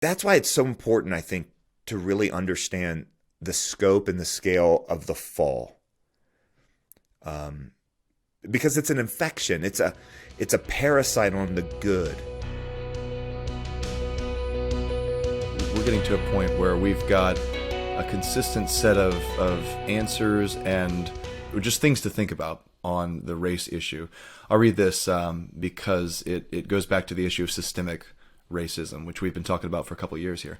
that's why it's so important, I think, to really understand the scope and the scale of the fall, um, because it's an infection. It's a parasite on the good. We're getting to a point where we've got a consistent set of answers and just things to think about on the race issue. I'll read this because it goes back to the issue of systemic racism, which we've been talking about for a couple of years here.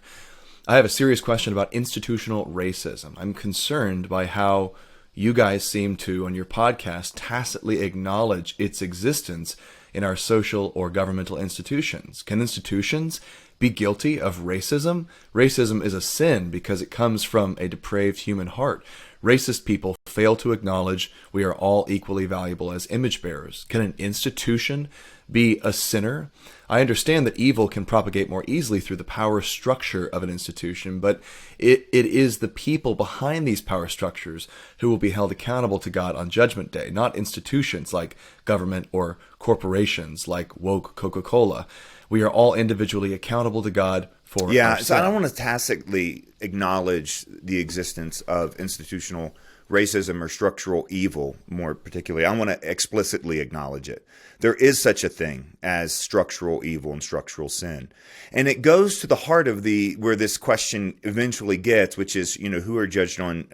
I have a serious question about institutional racism. I'm concerned by how you guys seem to, on your podcast, tacitly acknowledge its existence in our social or governmental institutions. Can institutions be guilty of racism? Racism is a sin because it comes from a depraved human heart. Racist people fail to acknowledge we are all equally valuable as image bearers. Can an institution be a sinner? I understand that evil can propagate more easily through the power structure of an institution, but it is the people behind these power structures who will be held accountable to God on Judgment Day, not institutions like government or corporations like woke Coca-Cola. We are all individually accountable to God for Yeah, our so I sin. don't want to tacitly acknowledge the existence of institutional racism or structural evil, more particularly. I want to explicitly acknowledge it. There is such a thing as structural evil and structural sin. And it goes to the heart of where this question eventually gets, which is, who are judged on,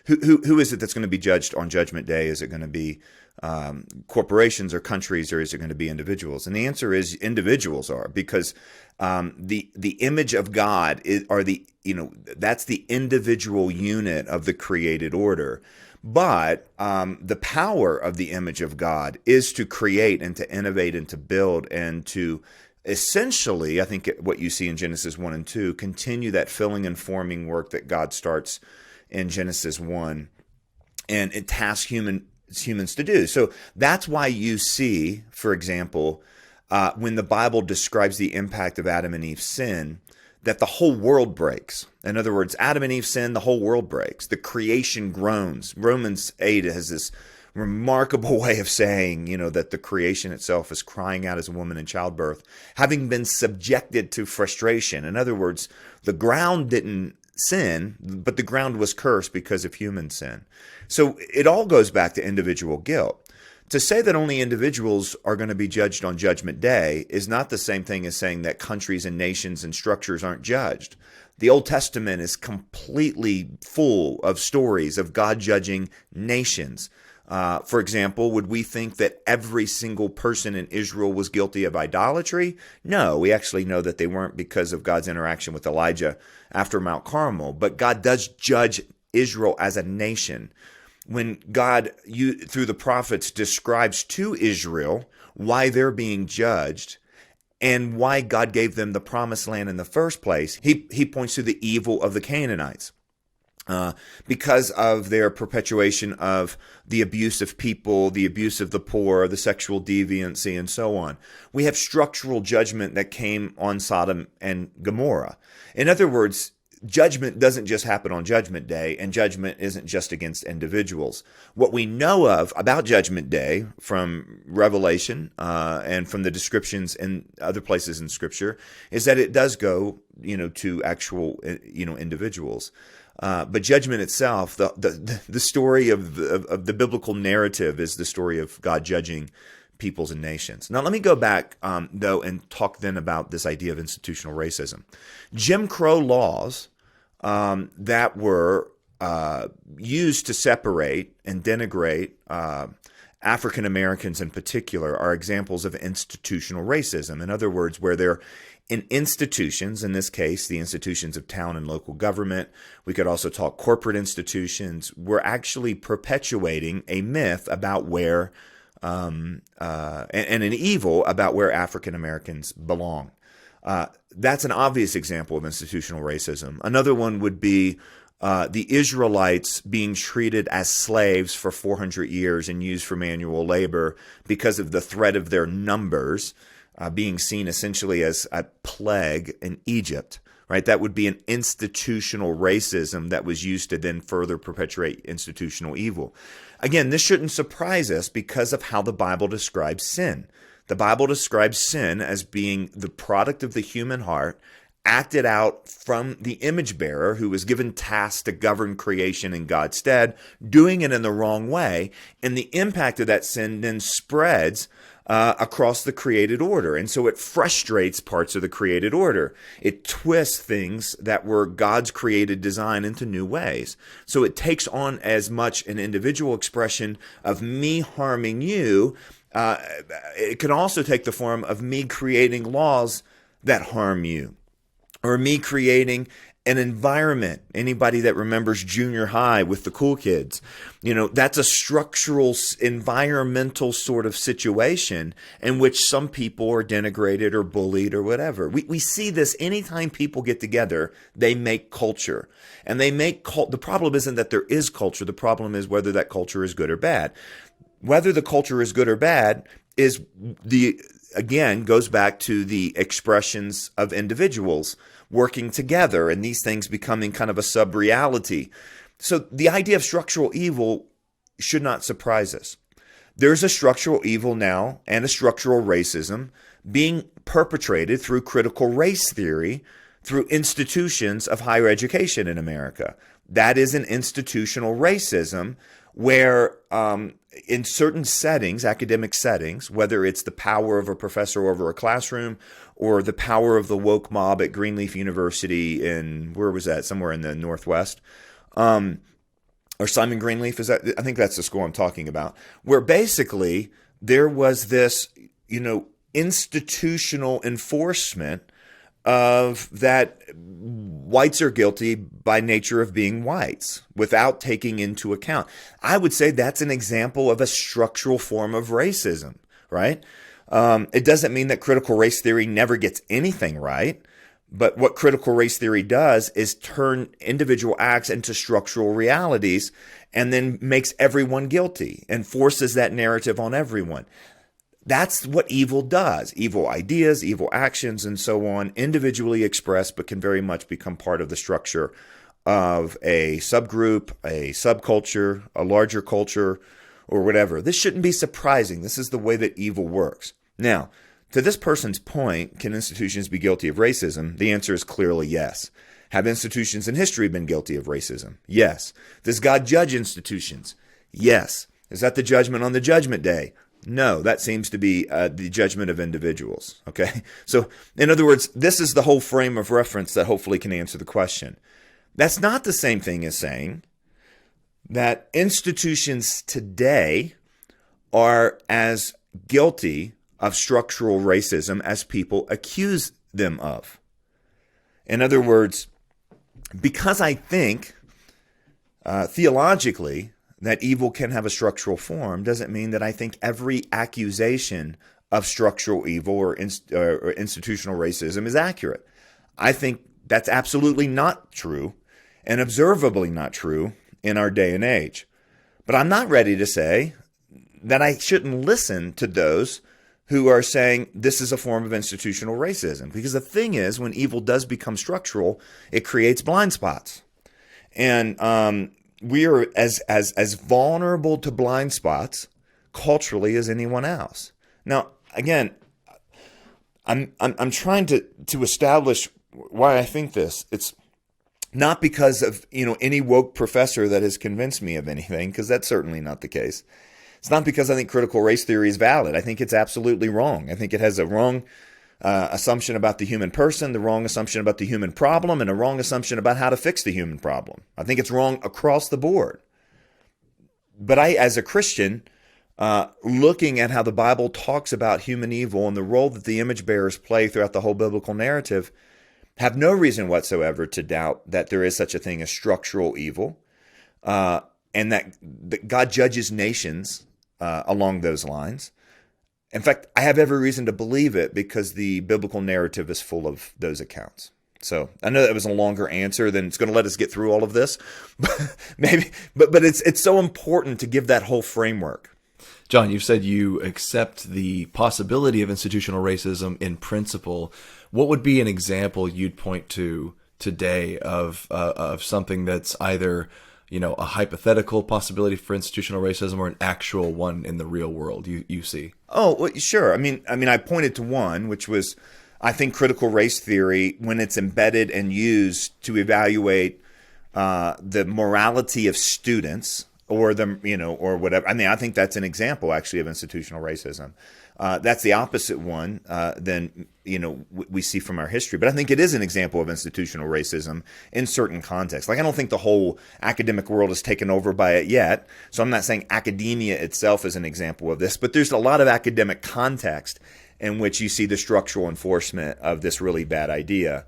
who is it that's going to be judged on Judgment Day? Is it going to be corporations or countries, or is it going to be individuals? And the answer is individuals are, because the image of God that's the individual unit of the created order. But the power of the image of God is to create and to innovate and to build and to essentially, I think what you see in Genesis 1 and 2, continue that filling and forming work that God starts in Genesis 1 and it tasks humans to do. So that's why you see, for example, when the Bible describes the impact of Adam and Eve's sin, that the whole world breaks. In other words, Adam and Eve sin, the whole world breaks. The creation groans. Romans 8 has this remarkable way of saying, that the creation itself is crying out as a woman in childbirth, having been subjected to frustration. In other words, the ground didn't sin, but the ground was cursed because of human sin. So it all goes back to individual guilt. To say that only individuals are going to be judged on Judgment Day is not the same thing as saying that countries and nations and structures aren't judged. The Old Testament is completely full of stories of God judging nations. For example, would we think that every single person in Israel was guilty of idolatry? No, we actually know that they weren't because of God's interaction with Elijah after Mount Carmel. But God does judge Israel as a nation. When God, through the prophets, describes to Israel why they're being judged and why God gave them the promised land in the first place, he points to the evil of the Canaanites. Because of their perpetuation of the abuse of people, the abuse of the poor, the sexual deviancy, and so on. We have structural judgment that came on Sodom and Gomorrah. In other words, judgment doesn't just happen on Judgment Day, and judgment isn't just against individuals. What we know of about Judgment Day from Revelation and from the descriptions in other places in Scripture is that it does go, to actual, individuals. But judgment itself, the story of the biblical narrative is the story of God judging peoples and nations. Now, let me go back, though, and talk then about this idea of institutional racism. Jim Crow laws that were used to separate and denigrate African Americans in particular are examples of institutional racism. In other words, where they're in institutions, in this case, the institutions of town and local government, we could also talk corporate institutions, we're actually perpetuating a myth about where and an evil about where African Americans belong. That's an obvious example of institutional racism. Another one would be the Israelites being treated as slaves for 400 years and used for manual labor because of the threat of their numbers being seen essentially as a plague in Egypt. Right? That would be an institutional racism that was used to then further perpetuate institutional evil. Again, this shouldn't surprise us because of how the Bible describes sin. The Bible describes sin as being the product of the human heart acted out from the image bearer who was given tasks to govern creation in God's stead, doing it in the wrong way. And the impact of that sin then spreads across the created order. And so it frustrates parts of the created order. It twists things that were God's created design into new ways. So it takes on as much an individual expression of me harming you. It can also take the form of me creating laws that harm you, or me creating an environment. Anybody that remembers junior high with the cool kids, that's a structural, environmental sort of situation in which some people are denigrated or bullied or whatever. We see this anytime people get together, they make culture. And they make the problem isn't that there is culture. The problem is whether that culture is good or bad. Whether the culture is good or bad is again, goes back to the expressions of individuals working together and these things becoming kind of a sub-reality. So the idea of structural evil should not surprise us. There's a structural evil now and a structural racism being perpetrated through critical race theory, through institutions of higher education in America. That is an institutional racism where in certain settings, academic settings, whether it's the power of a professor over a classroom or the power of the woke mob at Greenleaf University in, where was that? Somewhere in the Northwest. Or Simon Greenleaf, I think that's the school I'm talking about, where basically there was this, institutional enforcement of that whites are guilty by nature of being whites without taking into account. I would say that's an example of a structural form of racism, right? It doesn't mean that critical race theory never gets anything right, but what critical race theory does is turn individual acts into structural realities and then makes everyone guilty and forces that narrative on everyone. That's what evil does. Evil ideas, evil actions, and so on, individually expressed, but can very much become part of the structure of a subgroup, a subculture, a larger culture, or whatever. This shouldn't be surprising. This is the way that evil works. Now, to this person's point, can institutions be guilty of racism? The answer is clearly yes. Have institutions in history been guilty of racism? Yes. Does God judge institutions? Yes. Is that the judgment on the judgment day? No, that seems to be the judgment of individuals. Okay. So in other words, this is the whole frame of reference that hopefully can answer the question. That's not the same thing as saying that institutions today are as guilty of structural racism as people accuse them of. In other words, because I think theologically that evil can have a structural form doesn't mean that I think every accusation of structural evil or institutional racism is accurate. I think that's absolutely not true and observably not true in our day and age. But I'm not ready to say that I shouldn't listen to those who are saying this is a form of institutional racism. Because the thing is, when evil does become structural, it creates blind spots. And we are as vulnerable to blind spots culturally as anyone else. Now, again, I'm trying to establish why I think this. It's not because of any woke professor that has convinced me of anything, because that's certainly not the case. It's not because I think critical race theory is valid. I think it's absolutely wrong. I think it has a wrong assumption about the human person, the wrong assumption about the human problem, and a wrong assumption about how to fix the human problem. I think it's wrong across the board. But I, as a Christian, looking at how the Bible talks about human evil and the role that the image bearers play throughout the whole biblical narrative, have no reason whatsoever to doubt that there is such a thing as structural evil, and that God judges nations along those lines. In fact, I have every reason to believe it because the biblical narrative is full of those accounts. So I know that was a longer answer than it's going to let us get through all of this, but it's so important to give that whole framework. John, you've said you accept the possibility of institutional racism in principle. What would be an example you'd point to today of something that's either a hypothetical possibility for institutional racism or an actual one in the real world you see? Oh, well, sure. I mean, I pointed to one, which was I think critical race theory, when it's embedded and used to evaluate the morality of students or or whatever. I mean, I think that's an example actually of institutional racism. That's the opposite one than we see from our history. But I think it is an example of institutional racism in certain contexts. Like, I don't think the whole academic world is taken over by it yet. So I'm not saying academia itself is an example of this, but there's a lot of academic context in which you see the structural enforcement of this really bad idea.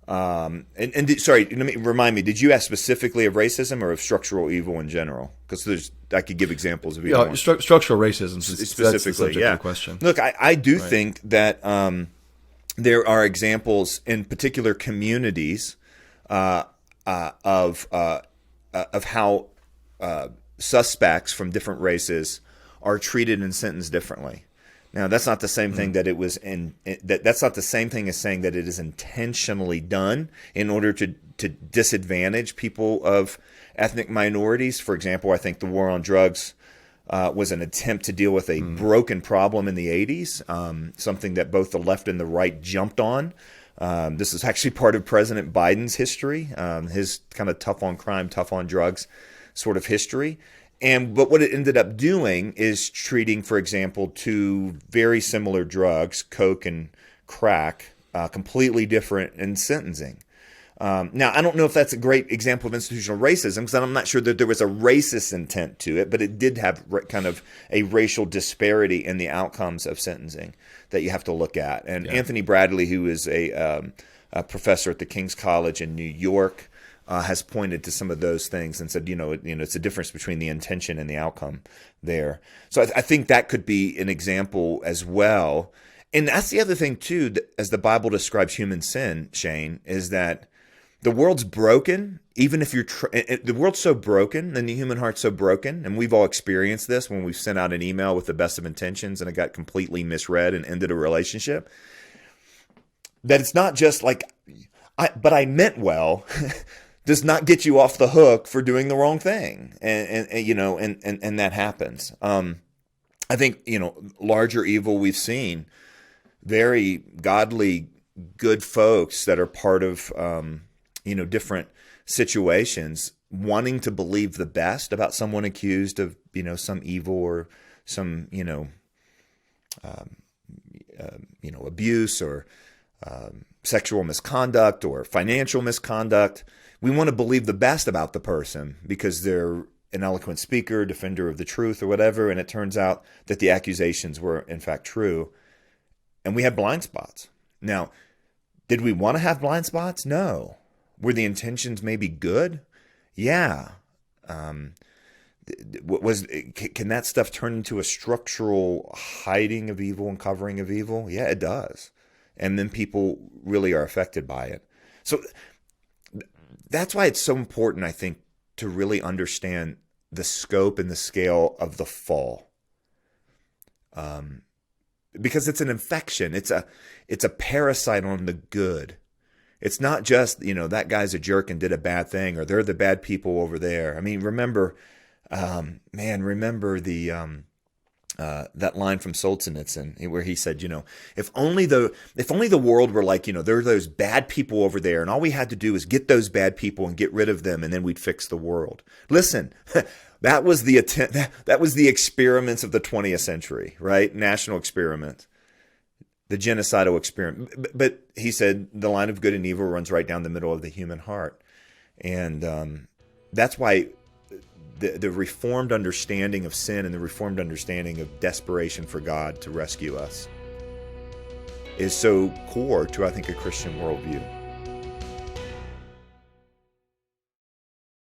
Sorry, let me remind me. Did you ask specifically of racism or of structural evil in general? Because I could give examples of either. Structural racism specifically. That's the subject of the question. Look, I do think that there are examples in particular communities of how suspects from different races are treated and sentenced differently. Now, that's not the same thing that it was that's not the same thing as saying that it is intentionally done in order to disadvantage people of ethnic minorities. For example, I think the war on drugs was an attempt to deal with a broken problem in the 80s, something that both the left and the right jumped on. This is actually part of President Biden's history, his kind of tough on crime, tough on drugs sort of history. But what it ended up doing is treating, for example, two very similar drugs, coke and crack, completely different in sentencing. Now, I don't know if that's a great example of institutional racism, because I'm not sure that there was a racist intent to it, but it did have kind of a racial disparity in the outcomes of sentencing that you have to look at. And Anthony Bradley, who is a professor at the King's College in New York, has pointed to some of those things and said, it's a difference between the intention and the outcome there. So I think that could be an example as well. And that's the other thing too, as the Bible describes human sin, Shane, is that the world's broken. Even if the world's so broken, and the human heart's so broken, and we've all experienced this when we've sent out an email with the best of intentions and it got completely misread and ended a relationship, that it's not just like, but I meant well. Does not get you off the hook for doing the wrong thing, and that happens. I think larger evil we've seen very godly, good folks that are part of different situations wanting to believe the best about someone accused of some evil or some abuse or sexual misconduct or financial misconduct. We want to believe the best about the person because they're an eloquent speaker, defender of the truth or whatever, and it turns out that the accusations were in fact true. And we have blind spots. Now, did we want to have blind spots? No. Were the intentions maybe good? Yeah. Can that stuff turn into a structural hiding of evil and covering of evil? Yeah, it does. And then people really are affected by it. So that's why it's so important, I think, to really understand the scope and the scale of the fall. Because it's an infection. It's a parasite on the good. It's not just, that guy's a jerk and did a bad thing, or they're the bad people over there. I mean, remember the that line from Solzhenitsyn where he said, if only the world were like, there are those bad people over there, and all we had to do is get those bad people and get rid of them, and then we'd fix the world. Listen, that was the attempt. That was the experiments of the 20th century, right? National experiment, the genocidal experiment. But he said the line of good and evil runs right down the middle of the human heart, and that's why the reformed understanding of sin and the reformed understanding of desperation for God to rescue us is so core to, I think, a Christian worldview.